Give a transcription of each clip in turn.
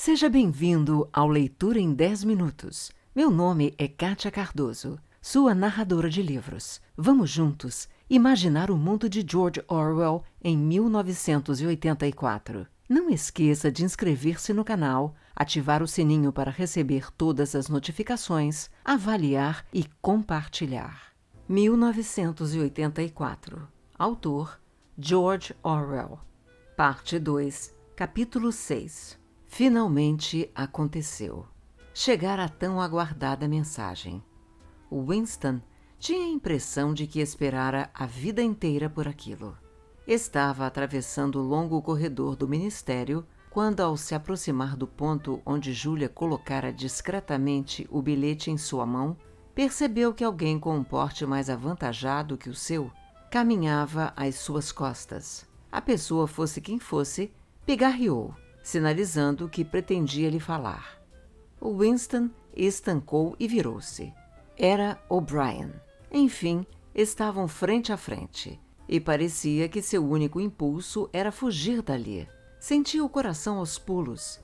Seja bem-vindo ao Leitura em 10 Minutos. Meu nome é Kátia Cardoso, sua narradora de livros. Vamos juntos imaginar o mundo de George Orwell em 1984. Não esqueça de inscrever-se no canal, ativar o sininho para receber todas as notificações, avaliar e compartilhar. 1984. Autor George Orwell. Parte 2, Capítulo 6. Finalmente aconteceu. Chegara a tão aguardada mensagem. Winston tinha a impressão de que esperara a vida inteira por aquilo. Estava atravessando o longo corredor do ministério quando, ao se aproximar do ponto onde Julia colocara discretamente o bilhete em sua mão, percebeu que alguém com um porte mais avantajado que o seu caminhava às suas costas. A pessoa, fosse quem fosse, pigarreou, sinalizando que pretendia lhe falar. Winston estancou e virou-se. Era O'Brien. Enfim, estavam frente a frente, e parecia que seu único impulso era fugir dali. Sentia o coração aos pulos.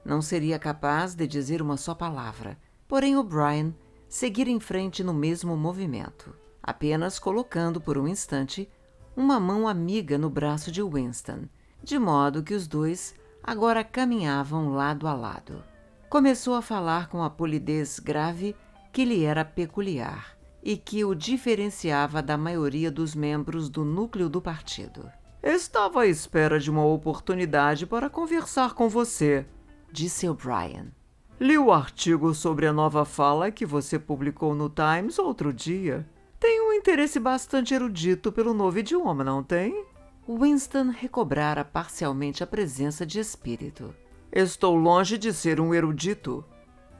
Não seria capaz de dizer uma só palavra, porém O'Brien seguira em frente no mesmo movimento, apenas colocando por um instante uma mão amiga no braço de Winston, de modo que os dois agora caminhavam lado a lado. Começou a falar com a polidez grave que lhe era peculiar e que o diferenciava da maioria dos membros do núcleo do partido. Estava à espera de uma oportunidade para conversar com você, disse O'Brien. Li o artigo sobre a nova fala que você publicou no Times outro dia. Tem um interesse bastante erudito pelo novo idioma, não tem? Winston recobrara parcialmente a presença de espírito. Estou longe de ser um erudito.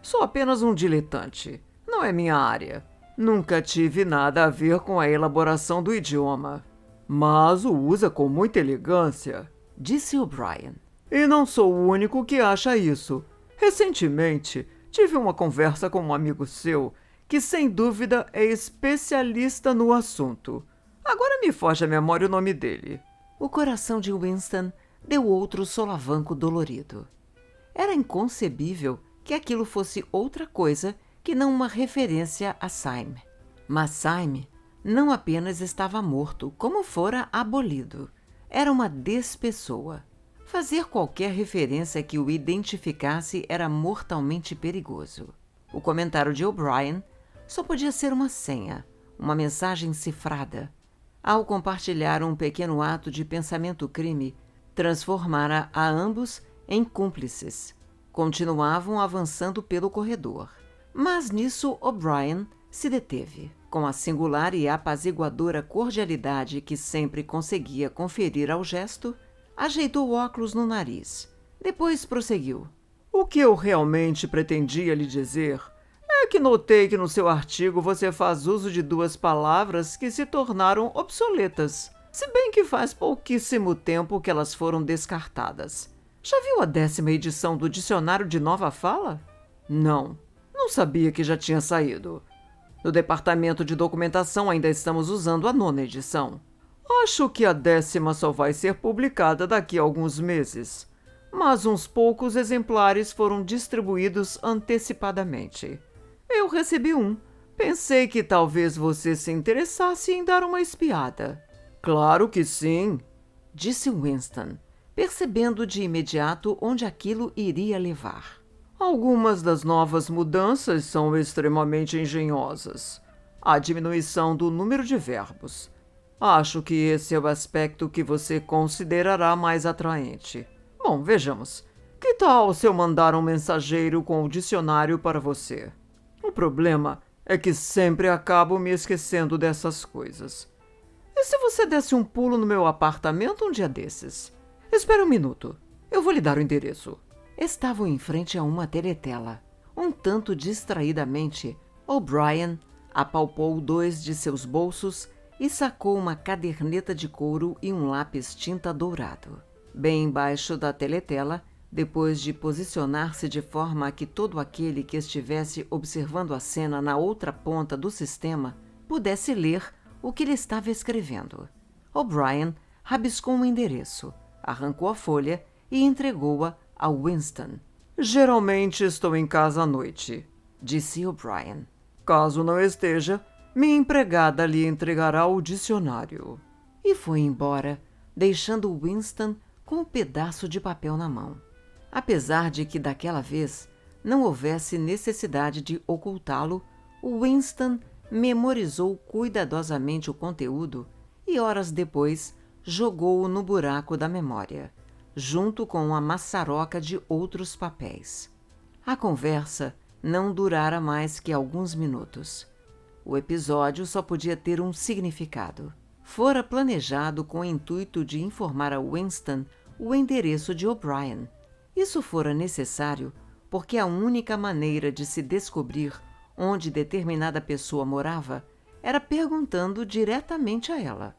Sou apenas um diletante. Não é minha área. Nunca tive nada a ver com a elaboração do idioma. Mas o usa com muita elegância, disse O'Brien. E não sou o único que acha isso. Recentemente, tive uma conversa com um amigo seu que, sem dúvida, é especialista no assunto. Agora me foge à memória o nome dele. O coração de Winston deu outro solavanco dolorido. Era inconcebível que aquilo fosse outra coisa que não uma referência a Syme. Mas Syme não apenas estava morto, como fora abolido. Era uma despessoa. Fazer qualquer referência que o identificasse era mortalmente perigoso. O comentário de O'Brien só podia ser uma senha, uma mensagem cifrada. Ao compartilhar um pequeno ato de pensamento-crime, transformara a ambos em cúmplices. Continuavam avançando pelo corredor. Mas nisso O'Brien se deteve. Com a singular e apaziguadora cordialidade que sempre conseguia conferir ao gesto, ajeitou o óculos no nariz. Depois prosseguiu. O que eu realmente pretendia lhe dizer é que notei que no seu artigo você faz uso de duas palavras que se tornaram obsoletas, se bem que faz pouquíssimo tempo que elas foram descartadas. Já viu a 10ª edição do Dicionário de Nova Fala? Não sabia que já tinha saído. No departamento de documentação ainda estamos usando a 9ª edição. Acho que a 10ª só vai ser publicada daqui a alguns meses, mas uns poucos exemplares foram distribuídos antecipadamente. Eu recebi um. Pensei que talvez você se interessasse em dar uma espiada. Claro que sim, disse Winston, percebendo de imediato onde aquilo iria levar. Algumas das novas mudanças são extremamente engenhosas. A diminuição do número de verbos. Acho que esse é o aspecto que você considerará mais atraente. Bom, vejamos. Que tal se eu mandar um mensageiro com o dicionário para você? O problema é que sempre acabo me esquecendo dessas coisas. E se você desse um pulo no meu apartamento um dia desses? Espera um minuto. Eu vou lhe dar o endereço. Estavam em frente a uma teletela. Um tanto distraidamente, O'Brien apalpou 2 de seus bolsos e sacou uma caderneta de couro e um lápis tinta dourado. Bem embaixo da teletela, depois de posicionar-se de forma a que todo aquele que estivesse observando a cena na outra ponta do sistema pudesse ler o que ele estava escrevendo. O'Brien rabiscou um endereço, arrancou a folha e entregou-a a Winston. Geralmente estou em casa à noite, disse O'Brien. Caso não esteja, minha empregada lhe entregará o dicionário. E foi embora, deixando Winston com um pedaço de papel na mão. Apesar de que daquela vez não houvesse necessidade de ocultá-lo, Winston memorizou cuidadosamente o conteúdo e horas depois jogou-o no buraco da memória, junto com uma maçaroca de outros papéis. A conversa não durara mais que alguns minutos. O episódio só podia ter um significado. Fora planejado com o intuito de informar a Winston o endereço de O'Brien. Isso fora necessário porque a única maneira de se descobrir onde determinada pessoa morava era perguntando diretamente a ela.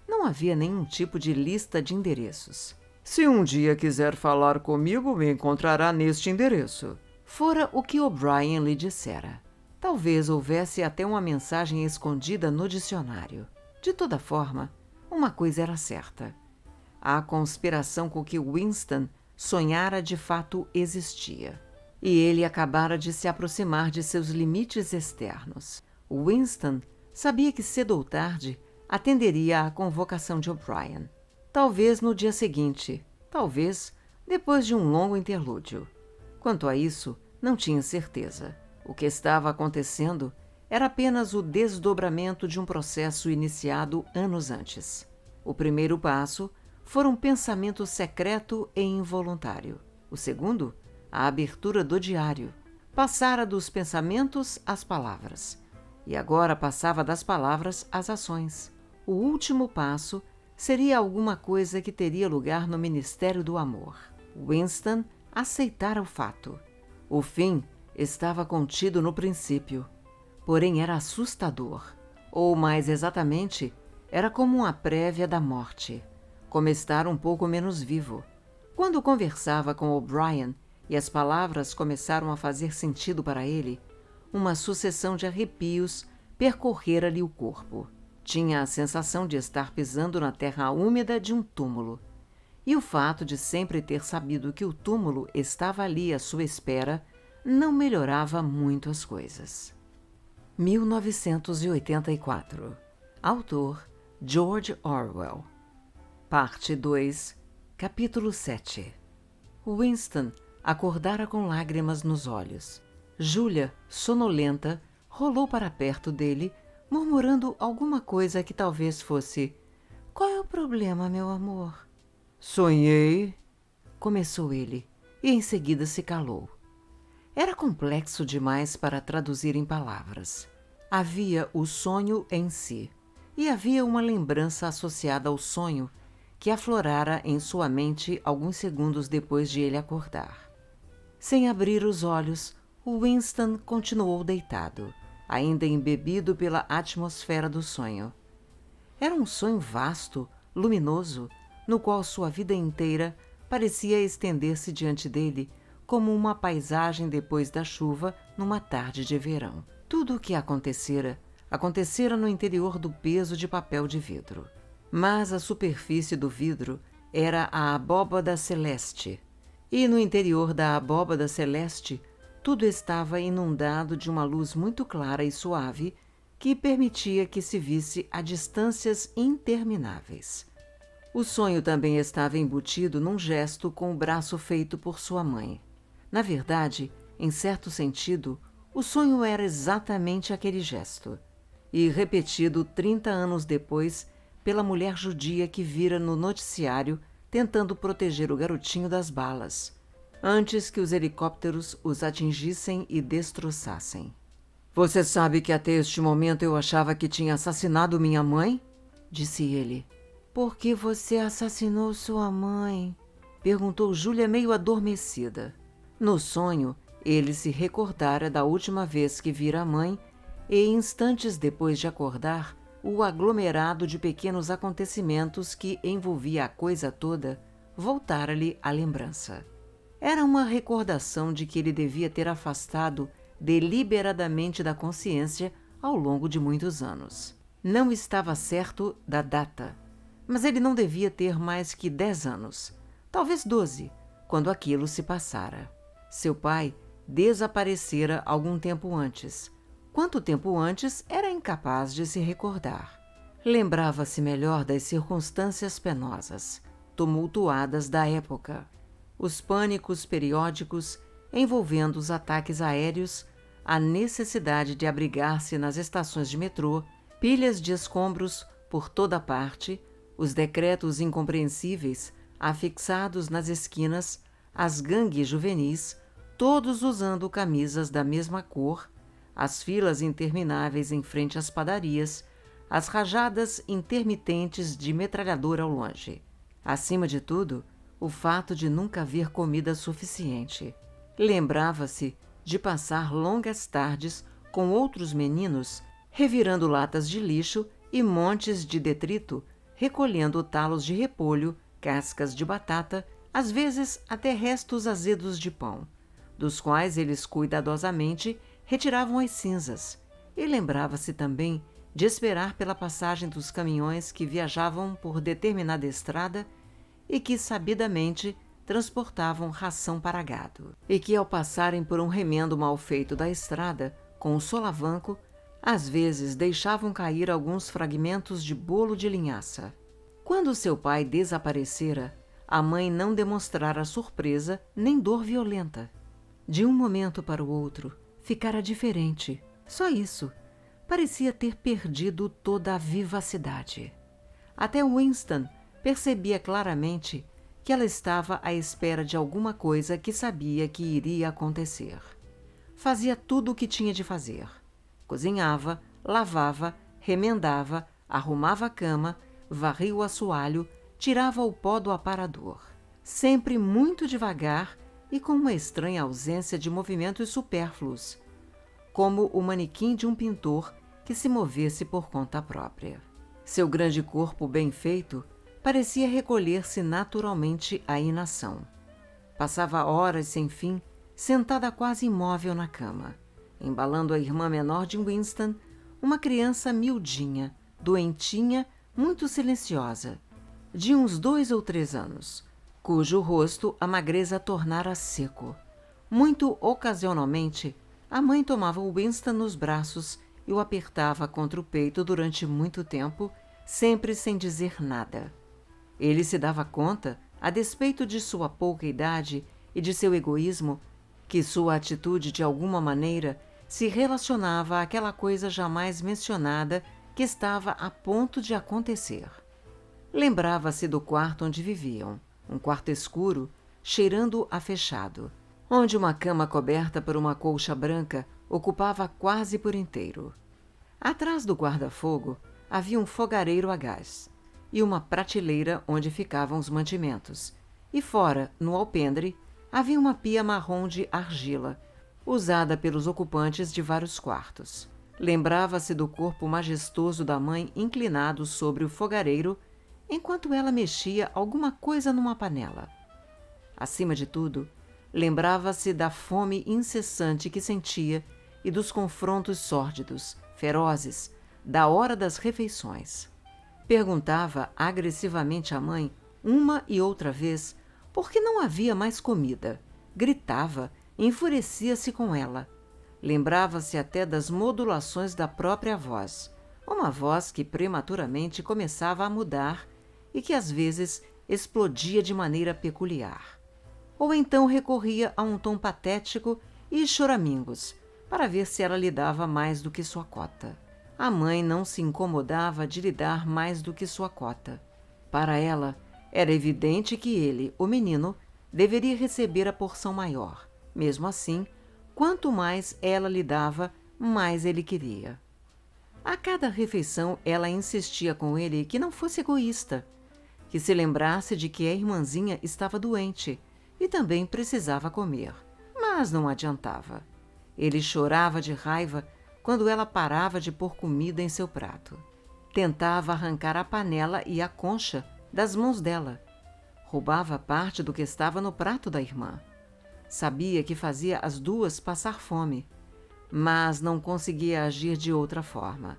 Não havia nenhum tipo de lista de endereços. Se um dia quiser falar comigo, me encontrará neste endereço. Fora o que O'Brien lhe dissera. Talvez houvesse até uma mensagem escondida no dicionário. De toda forma, uma coisa era certa. A conspiração com que Winston sonhara de fato existia. E ele acabara de se aproximar de seus limites externos. Winston sabia que cedo ou tarde atenderia à convocação de O'Brien. Talvez no dia seguinte, talvez depois de um longo interlúdio. Quanto a isso, não tinha certeza. O que estava acontecendo era apenas o desdobramento de um processo iniciado anos antes. O primeiro passo fora um pensamento secreto e involuntário. O segundo, a abertura do diário. Passara dos pensamentos às palavras. E agora passava das palavras às ações. O último passo seria alguma coisa que teria lugar no Ministério do Amor. Winston aceitara o fato. O fim estava contido no princípio. Porém era assustador. Ou, mais exatamente, era como uma prévia da morte. Como estar um pouco menos vivo. Quando conversava com O'Brien e as palavras começaram a fazer sentido para ele, uma sucessão de arrepios percorrera-lhe o corpo. Tinha a sensação de estar pisando na terra úmida de um túmulo. E o fato de sempre ter sabido que o túmulo estava ali à sua espera não melhorava muito as coisas. 1984. Autor George Orwell. Parte 2, capítulo 7. Winston acordara com lágrimas nos olhos. Julia, sonolenta, rolou para perto dele, murmurando alguma coisa que talvez fosse: "Qual é o problema, meu amor?" "Sonhei", começou ele, e em seguida se calou. Era complexo demais para traduzir em palavras. Havia o sonho em si, e havia uma lembrança associada ao sonho que aflorara em sua mente alguns segundos depois de ele acordar. Sem abrir os olhos, Winston continuou deitado, ainda embebido pela atmosfera do sonho. Era um sonho vasto, luminoso, no qual sua vida inteira parecia estender-se diante dele como uma paisagem depois da chuva numa tarde de verão. Tudo o que acontecera no interior do peso de papel de vidro. Mas a superfície do vidro era a abóbada celeste, e no interior da abóbada celeste tudo estava inundado de uma luz muito clara e suave que permitia que se visse a distâncias intermináveis. O sonho também estava embutido num gesto com o braço feito por sua mãe. Na verdade, em certo sentido, o sonho era exatamente aquele gesto, e repetido 30 anos depois pela mulher judia que vira no noticiário tentando proteger o garotinho das balas, antes que os helicópteros os atingissem e destroçassem. "Você sabe que até este momento eu achava que tinha assassinado minha mãe?" disse ele. "Por que você assassinou sua mãe?" perguntou Julia meio adormecida. No sonho, ele se recordara da última vez que vira a mãe e, instantes depois de acordar, o aglomerado de pequenos acontecimentos que envolvia a coisa toda voltara-lhe à lembrança. Era uma recordação de que ele devia ter afastado deliberadamente da consciência ao longo de muitos anos. Não estava certo da data, mas ele não devia ter mais que 10 anos, talvez 12, quando aquilo se passara. Seu pai desaparecera algum tempo antes. Quanto tempo antes, era incapaz de se recordar. Lembrava-se melhor das circunstâncias penosas, tumultuadas da época. Os pânicos periódicos envolvendo os ataques aéreos, a necessidade de abrigar-se nas estações de metrô, pilhas de escombros por toda parte, os decretos incompreensíveis afixados nas esquinas, as gangues juvenis, todos usando camisas da mesma cor, as filas intermináveis em frente às padarias, as rajadas intermitentes de metralhadora ao longe. Acima de tudo, o fato de nunca haver comida suficiente. Lembrava-se de passar longas tardes com outros meninos, revirando latas de lixo e montes de detrito, recolhendo talos de repolho, cascas de batata, às vezes até restos azedos de pão, dos quais eles cuidadosamente retiravam as cinzas, e lembrava-se também de esperar pela passagem dos caminhões que viajavam por determinada estrada e que, sabidamente, transportavam ração para gado, e que, ao passarem por um remendo mal feito da estrada, com um solavanco, às vezes deixavam cair alguns fragmentos de bolo de linhaça. Quando seu pai desaparecera, a mãe não demonstrara surpresa nem dor violenta. De um momento para o outro, ficara diferente. Só isso. Parecia ter perdido toda a vivacidade. Até Winston percebia claramente que ela estava à espera de alguma coisa que sabia que iria acontecer. Fazia tudo o que tinha de fazer. Cozinhava, lavava, remendava, arrumava a cama, varria o assoalho, tirava o pó do aparador. Sempre muito devagar e com uma estranha ausência de movimentos supérfluos, como o manequim de um pintor que se movesse por conta própria. Seu grande corpo bem feito parecia recolher-se naturalmente à inação. Passava horas sem fim, sentada quase imóvel na cama, embalando a irmã menor de Winston, uma criança miudinha, doentinha, muito silenciosa, de uns 2 ou 3 anos, cujo rosto a magreza tornara seco. Muito ocasionalmente, a mãe tomava Winston nos braços e o apertava contra o peito durante muito tempo, sempre sem dizer nada. Ele se dava conta, a despeito de sua pouca idade e de seu egoísmo, que sua atitude de alguma maneira se relacionava àquela coisa jamais mencionada que estava a ponto de acontecer. Lembrava-se do quarto onde viviam, um quarto escuro, cheirando a fechado, onde uma cama coberta por uma colcha branca ocupava quase por inteiro. Atrás do guarda-fogo havia um fogareiro a gás e uma prateleira onde ficavam os mantimentos, e fora, no alpendre, havia uma pia marrom de argila, usada pelos ocupantes de vários quartos. Lembrava-se do corpo majestoso da mãe inclinado sobre o fogareiro, enquanto ela mexia alguma coisa numa panela. Acima de tudo, lembrava-se da fome incessante que sentia e dos confrontos sórdidos, ferozes, da hora das refeições. Perguntava agressivamente à mãe, uma e outra vez, por que não havia mais comida. Gritava, enfurecia-se com ela. Lembrava-se até das modulações da própria voz, uma voz que prematuramente começava a mudar e que às vezes explodia de maneira peculiar. Ou então recorria a um tom patético e choramingos, para ver se ela lhe dava mais do que sua cota. A mãe não se incomodava de lhe dar mais do que sua cota. Para ela, era evidente que ele, o menino, deveria receber a porção maior. Mesmo assim, quanto mais ela lhe dava, mais ele queria. A cada refeição, ela insistia com ele que não fosse egoísta, que se lembrasse de que a irmãzinha estava doente e também precisava comer, mas não adiantava. Ele chorava de raiva quando ela parava de pôr comida em seu prato. Tentava arrancar a panela e a concha das mãos dela. Roubava parte do que estava no prato da irmã. Sabia que fazia as duas passar fome, mas não conseguia agir de outra forma.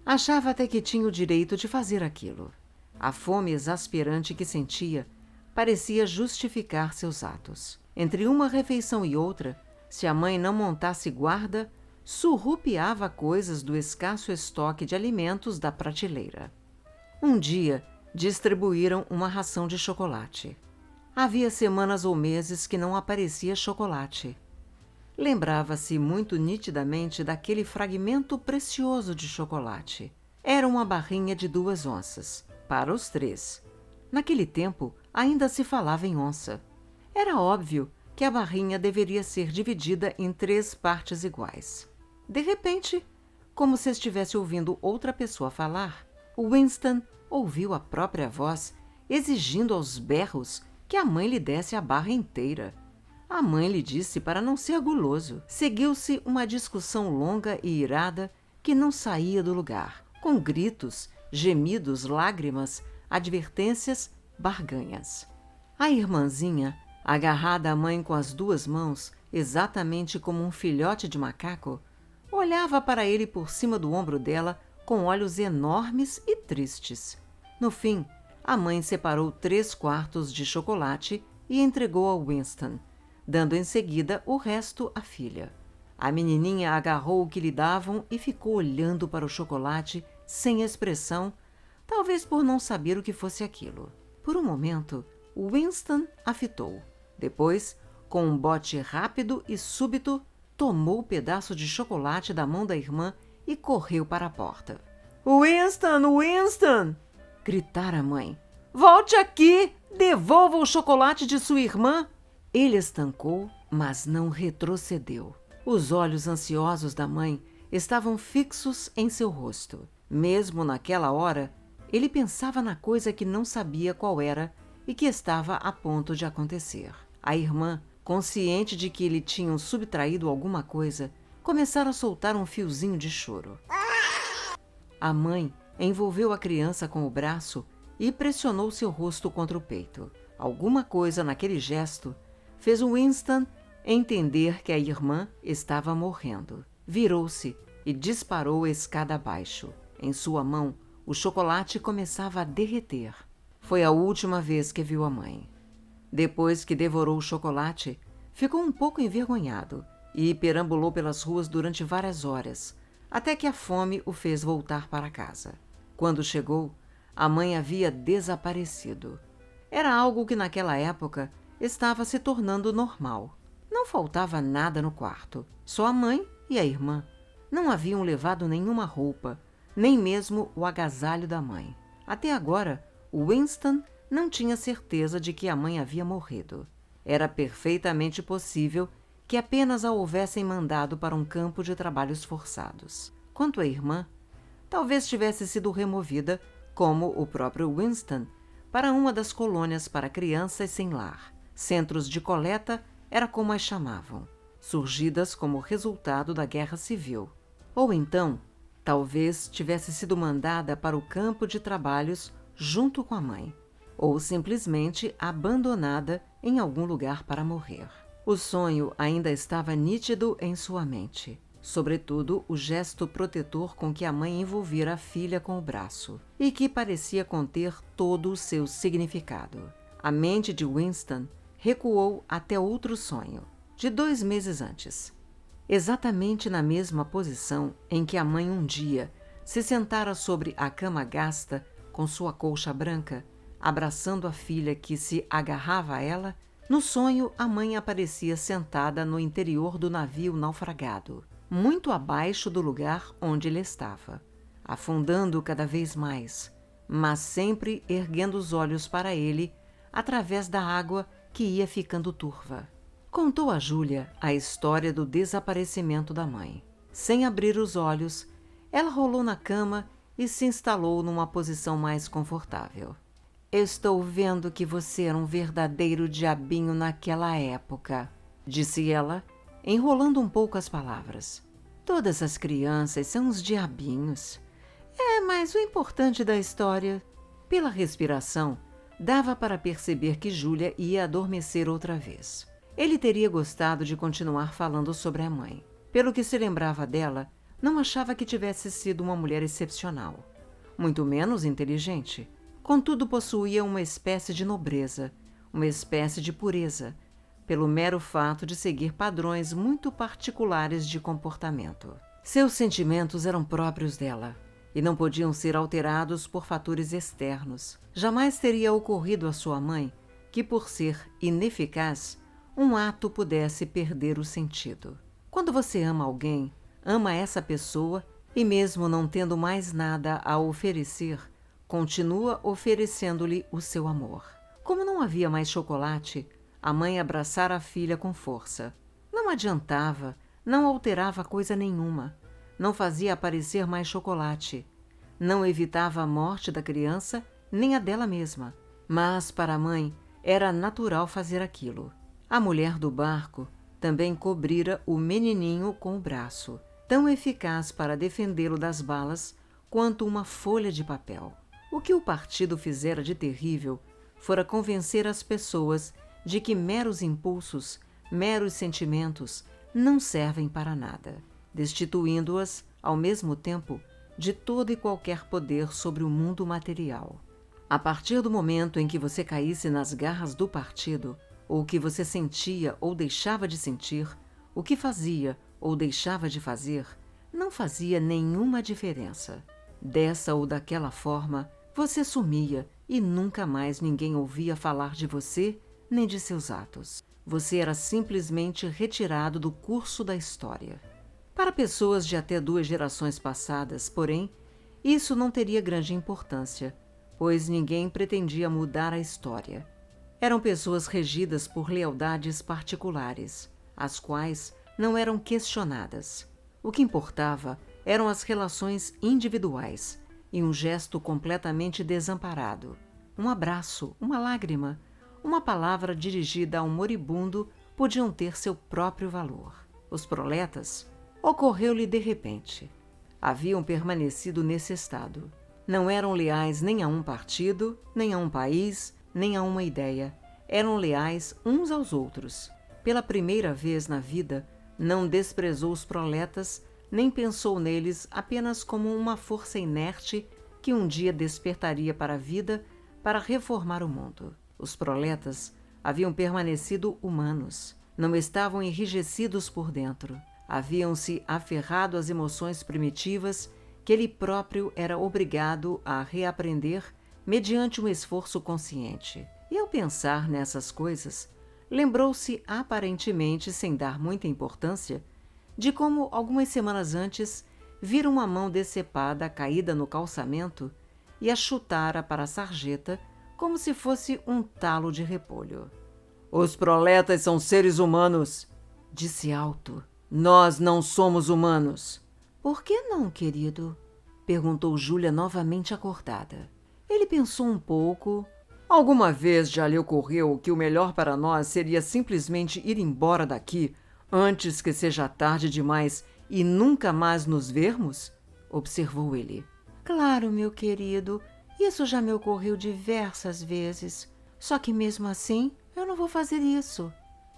Achava até que tinha o direito de fazer aquilo. A fome exasperante que sentia parecia justificar seus atos. Entre uma refeição e outra, se a mãe não montasse guarda, surrupiava coisas do escasso estoque de alimentos da prateleira. Um dia, distribuíram uma ração de chocolate. Havia semanas ou meses que não aparecia chocolate. Lembrava-se muito nitidamente daquele fragmento precioso de chocolate. Era uma barrinha de 2 onças, para os 3. Naquele tempo, ainda se falava em onça. Era óbvio que a barrinha deveria ser dividida em 3 partes iguais. De repente, como se estivesse ouvindo outra pessoa falar, Winston ouviu a própria voz exigindo aos berros que a mãe lhe desse a barra inteira. A mãe lhe disse para não ser guloso. Seguiu-se uma discussão longa e irada que não saía do lugar, com gritos, gemidos, lágrimas, advertências, barganhas. A irmãzinha, agarrada à mãe com as 2 mãos, exatamente como um filhote de macaco, olhava para ele por cima do ombro dela com olhos enormes e tristes. No fim, a mãe separou 3/4 de chocolate e entregou ao Winston, dando em seguida o resto à filha. A menininha agarrou o que lhe davam e ficou olhando para o chocolate sem expressão, talvez por não saber o que fosse aquilo. Por um momento, Winston a fitou. Depois, com um bote rápido e súbito, tomou o pedaço de chocolate da mão da irmã e correu para a porta. Winston! Winston! Gritara a mãe. Volte aqui! Devolva o chocolate de sua irmã! Ele estancou, mas não retrocedeu. Os olhos ansiosos da mãe estavam fixos em seu rosto. Mesmo naquela hora, ele pensava na coisa que não sabia qual era e que estava a ponto de acontecer. A irmã, consciente de que lhe tinham subtraído alguma coisa, começara a soltar um fiozinho de choro. A mãe envolveu a criança com o braço e pressionou seu rosto contra o peito. Alguma coisa naquele gesto fez Winston entender que a irmã estava morrendo. Virou-se e disparou a escada abaixo. Em sua mão, o chocolate começava a derreter. Foi a última vez que viu a mãe. Depois que devorou o chocolate, ficou um pouco envergonhado e perambulou pelas ruas durante várias horas, até que a fome o fez voltar para casa. Quando chegou, a mãe havia desaparecido. Era algo que naquela época estava se tornando normal. Não faltava nada no quarto, só a mãe e a irmã. Não haviam levado nenhuma roupa, nem mesmo o agasalho da mãe. Até agora, Winston não tinha certeza de que a mãe havia morrido. Era perfeitamente possível que apenas a houvessem mandado para um campo de trabalhos forçados. Quanto à irmã, talvez tivesse sido removida, como o próprio Winston, para uma das colônias para crianças sem lar. Centros de coleta era como as chamavam, surgidas como resultado da Guerra Civil. Ou então, talvez tivesse sido mandada para o campo de trabalhos junto com a mãe, ou simplesmente abandonada em algum lugar para morrer. O sonho ainda estava nítido em sua mente, sobretudo o gesto protetor com que a mãe envolvira a filha com o braço, e que parecia conter todo o seu significado. A mente de Winston recuou até outro sonho, de 2 meses antes. Exatamente na mesma posição em que a mãe um dia se sentara sobre a cama gasta com sua colcha branca, abraçando a filha que se agarrava a ela, no sonho a mãe aparecia sentada no interior do navio naufragado, muito abaixo do lugar onde ele estava, afundando cada vez mais, mas sempre erguendo os olhos para ele através da água que ia ficando turva. Contou a Júlia a história do desaparecimento da mãe. Sem abrir os olhos, ela rolou na cama e se instalou numa posição mais confortável. Estou vendo que você era um verdadeiro diabinho naquela época, disse ela, enrolando um pouco as palavras. Todas as crianças são uns diabinhos. Mas o importante da história... Pela respiração, dava para perceber que Júlia ia adormecer outra vez. Ele teria gostado de continuar falando sobre a mãe. Pelo que se lembrava dela, não achava que tivesse sido uma mulher excepcional, muito menos inteligente. Contudo, possuía uma espécie de nobreza, uma espécie de pureza, pelo mero fato de seguir padrões muito particulares de comportamento. Seus sentimentos eram próprios dela e não podiam ser alterados por fatores externos. Jamais teria ocorrido à sua mãe que, por ser ineficaz, um ato pudesse perder o sentido. Quando você ama alguém, ama essa pessoa e, mesmo não tendo mais nada a oferecer, continua oferecendo-lhe o seu amor. Como não havia mais chocolate, a mãe abraçara a filha com força. Não adiantava, não alterava coisa nenhuma, não fazia aparecer mais chocolate, não evitava a morte da criança nem a dela mesma. Mas, para a mãe, era natural fazer aquilo. A mulher do barco também cobrira o menininho com o braço, tão eficaz para defendê-lo das balas quanto uma folha de papel. O que o partido fizera de terrível fora convencer as pessoas de que meros impulsos, meros sentimentos não servem para nada, destituindo-as, ao mesmo tempo, de todo e qualquer poder sobre o mundo material. A partir do momento em que você caísse nas garras do partido, ou o que você sentia ou deixava de sentir, o que fazia ou deixava de fazer, não fazia nenhuma diferença. Dessa ou daquela forma, você sumia e nunca mais ninguém ouvia falar de você nem de seus atos. Você era simplesmente retirado do curso da história. Para pessoas de até 2 gerações passadas, porém, isso não teria grande importância, pois ninguém pretendia mudar a história. Eram pessoas regidas por lealdades particulares, as quais não eram questionadas. O que importava eram as relações individuais e um gesto completamente desamparado. Um abraço, uma lágrima, uma palavra dirigida a um moribundo podiam ter seu próprio valor. Os proletas ocorreu-lhe de repente. Haviam permanecido nesse estado. Não eram leais nem a um partido, nem a um país, nem a uma ideia. Eram leais uns aos outros. Pela primeira vez na vida, não desprezou os proletas, nem pensou neles apenas como uma força inerte que um dia despertaria para a vida para reformar o mundo. Os proletas haviam permanecido humanos, não estavam enrijecidos por dentro. Haviam-se aferrado às emoções primitivas que ele próprio era obrigado a reaprender mediante um esforço consciente. E ao pensar nessas coisas, lembrou-se aparentemente sem dar muita importância de como algumas semanas antes vira uma mão decepada caída no calçamento e a chutara para a sarjeta como se fosse um talo de repolho. Os proletas são seres humanos, disse alto. Nós não somos humanos. Por que não, querido? Perguntou Júlia novamente acordada. Ele pensou um pouco. Alguma vez já lhe ocorreu que o melhor para nós seria simplesmente ir embora daqui antes que seja tarde demais e nunca mais nos vermos? Observou ele. Claro, meu querido. Isso já me ocorreu diversas vezes. Só que mesmo assim, eu não vou fazer isso.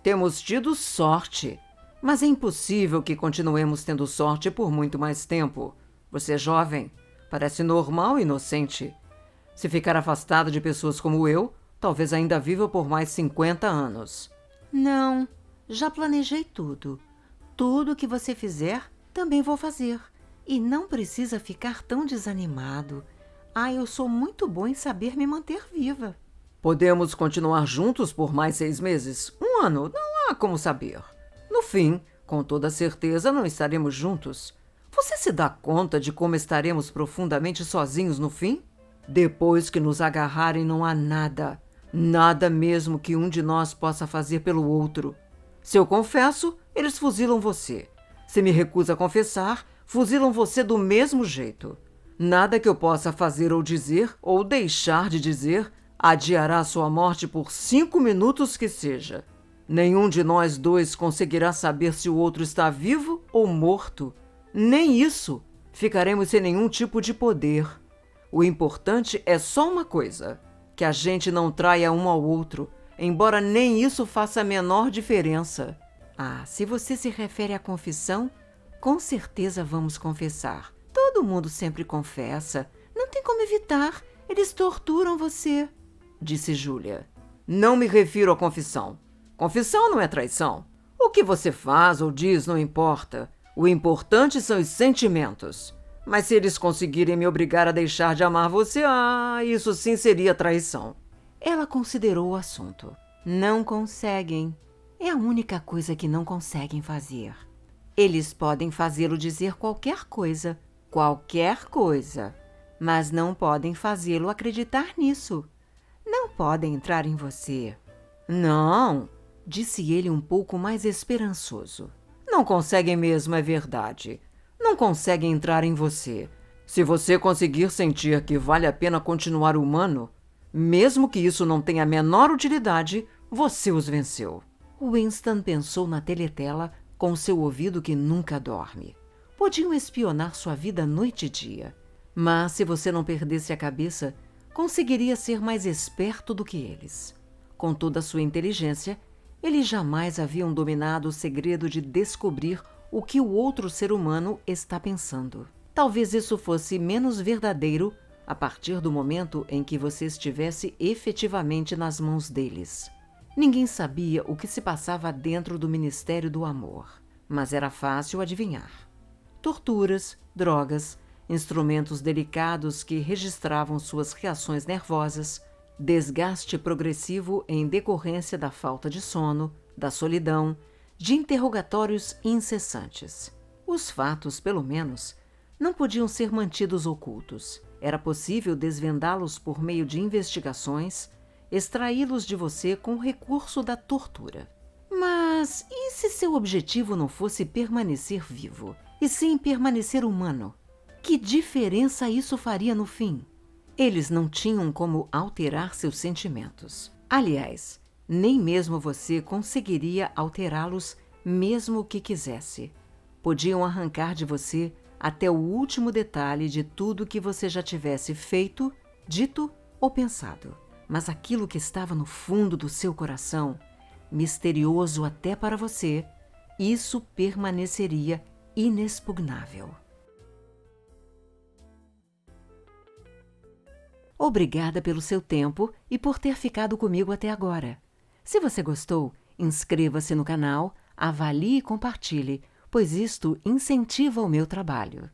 Temos tido sorte. Mas é impossível que continuemos tendo sorte por muito mais tempo. Você é jovem, parece normal e inocente. Se ficar afastada de pessoas como eu, talvez ainda viva por mais 50 anos. Não, já planejei tudo. Tudo que você fizer, também vou fazer. E não precisa ficar tão desanimado. Eu sou muito bom em saber me manter viva. Podemos continuar juntos por mais 6 meses? 1 ano? Não há como saber. No fim, com toda certeza, não estaremos juntos. Você se dá conta de como estaremos profundamente sozinhos no fim? Depois que nos agarrarem, não há nada, nada mesmo que um de nós possa fazer pelo outro. Se eu confesso, eles fuzilam você. Se me recusa a confessar, fuzilam você do mesmo jeito. Nada que eu possa fazer ou dizer, ou deixar de dizer, adiará sua morte por 5 minutos que seja. Nenhum de nós dois conseguirá saber se o outro está vivo ou morto. Nem isso. Ficaremos sem nenhum tipo de poder. O importante é só uma coisa: que a gente não traia um ao outro, embora nem isso faça a menor diferença. Se você se refere à confissão, com certeza vamos confessar. Todo mundo sempre confessa. Não tem como evitar. Eles torturam você, disse Júlia. Não me refiro à confissão. Confissão não é traição. O que você faz ou diz não importa. O importante são os sentimentos. Mas se eles conseguirem me obrigar a deixar de amar você, isso sim seria traição. Ela considerou o assunto. Não conseguem. É a única coisa que não conseguem fazer. Eles podem fazê-lo dizer qualquer coisa, mas não podem fazê-lo acreditar nisso. Não podem entrar em você. Não, disse ele um pouco mais esperançoso. Não conseguem mesmo, é verdade. Não conseguem entrar em você. Se você conseguir sentir que vale a pena continuar humano, mesmo que isso não tenha a menor utilidade, você os venceu. Winston pensou na teletela com seu ouvido que nunca dorme. Podiam espionar sua vida noite e dia. Mas se você não perdesse a cabeça, conseguiria ser mais esperto do que eles. Com toda a sua inteligência, eles jamais haviam dominado o segredo de descobrir o que o outro ser humano está pensando. Talvez isso fosse menos verdadeiro a partir do momento em que você estivesse efetivamente nas mãos deles. Ninguém sabia o que se passava dentro do Ministério do Amor, mas era fácil adivinhar. Torturas, drogas, instrumentos delicados que registravam suas reações nervosas, desgaste progressivo em decorrência da falta de sono, da solidão, de interrogatórios incessantes. Os fatos, pelo menos, não podiam ser mantidos ocultos. Era possível desvendá-los por meio de investigações, extraí-los de você com o recurso da tortura. Mas e se seu objetivo não fosse permanecer vivo, e sim permanecer humano? Que diferença isso faria no fim? Eles não tinham como alterar seus sentimentos. Aliás, nem mesmo você conseguiria alterá-los mesmo que quisesse. Podiam arrancar de você até o último detalhe de tudo que você já tivesse feito, dito ou pensado. Mas aquilo que estava no fundo do seu coração, misterioso até para você, isso permaneceria inexpugnável. Obrigada pelo seu tempo e por ter ficado comigo até agora. Se você gostou, inscreva-se no canal, avalie e compartilhe, pois isto incentiva o meu trabalho.